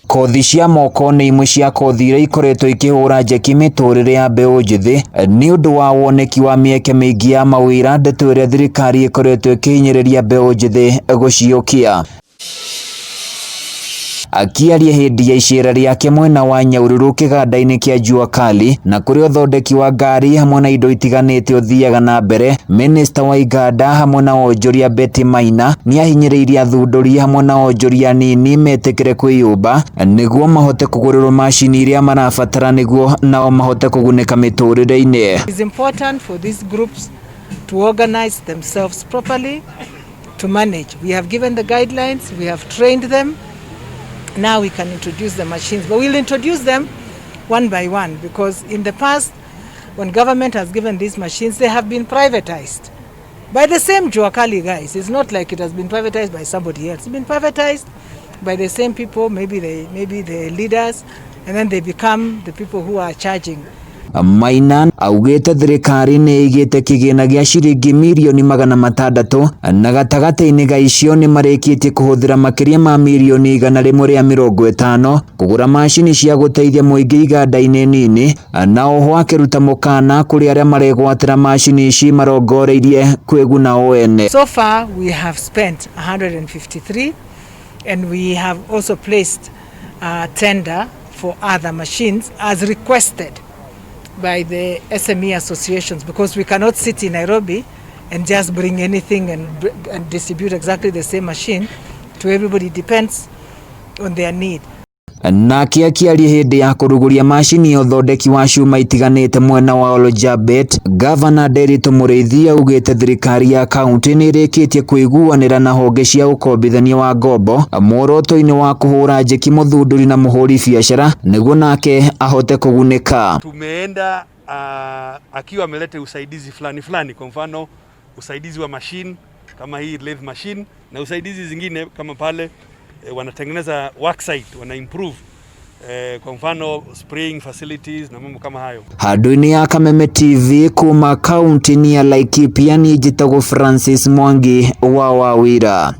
Kothi cia moko nĩ imwe cia kothi iria ikoretwo ikĩhũra njeki mĩtũrĩre ya mbeũ njĩthĩ nĩ ũndũ wa woneki wa mĩeke mĩingĩ ya mawĩra, ndeto ĩrĩa thirikari ikoretwo ĩkĩhinyĩrĩria mbeũ njĩthĩ gũciũkia. Akiaria hĩndĩ ya icera rĩake mwena wa Nyahururu kĩganda-inĩ kĩa Jua Kali na kũrĩ ũthondeki wa ngari hamwe na indo itiganĩte ũthiaga na mbere, Minista wa iganda hamwe na wonjoria Betty Maina nĩahinyĩrĩirie athundũri hamwe na wonjoria nini metĩkĩre kwĩyũmba nĩguo mahote kũgũrĩrwo macini iria marabatara nĩguo nao mahote kũgunĩka mĩtũrĩre-inĩ. It is important for these groups to organize themselves properly to manage. We have given the guidelines, we have trained them. Now we can introduce the machines, but we'll introduce them one by one, because in the past, when government has given these machines, they have been privatized by the same Jua Kali guys. It's not like it has been privatized by somebody else. It's been privatized by the same people, maybe the leaders, and then they become the people who are charging. Maina augĩte thirikari nĩ ĩigĩte kĩgĩna gĩa ciringi mirioni 600 na gatagatĩ-inĩ ga icio nĩ marĩkĩtie kũhũthĩra makĩria ma mirioni 150 kũgũra macini cia gũteithia mũingĩ iganda-inĩ nini, na oho akĩruta mũkana kũrĩ arĩa maregwatĩra macini ici marongoreirie kwĩguna o ene. So far we have spent 153 and we have also placed a tender for other machines as requested by the SME associations, because we cannot sit in Nairobi and just bring anything and distribute exactly the same machine to everybody. It depends on their need. Nake akiaria hĩndĩ ya kũrugũria macini ya ũthondeki wa cuma itiganĩte mwena wa Olojabet, Gavana Nderitu Mũrĩithi augĩte thirikari ya kaunti nĩ ĩrĩkĩtie kwĩguanĩra na honge cia ũkombithania wa ngombo muoroto-inĩ wa kũhũra njeki mũthundũri na mũhũri biashara nĩguo nake ahote kũgunĩka. Tumeenda akiwa ameleta usaidizi fulani, kwa mfano usaidizi wa machine kama hii lathe machine na usaidizi zingine kama pale wanatengeneza worksite, wana improve kwa mfano spraying facilities na mambo kama hayo. Handũ-inĩ ya Kameme TV kuma kaunti ya Laikipia, niĩ njĩtagwo Francis Mwangi wa Wawira.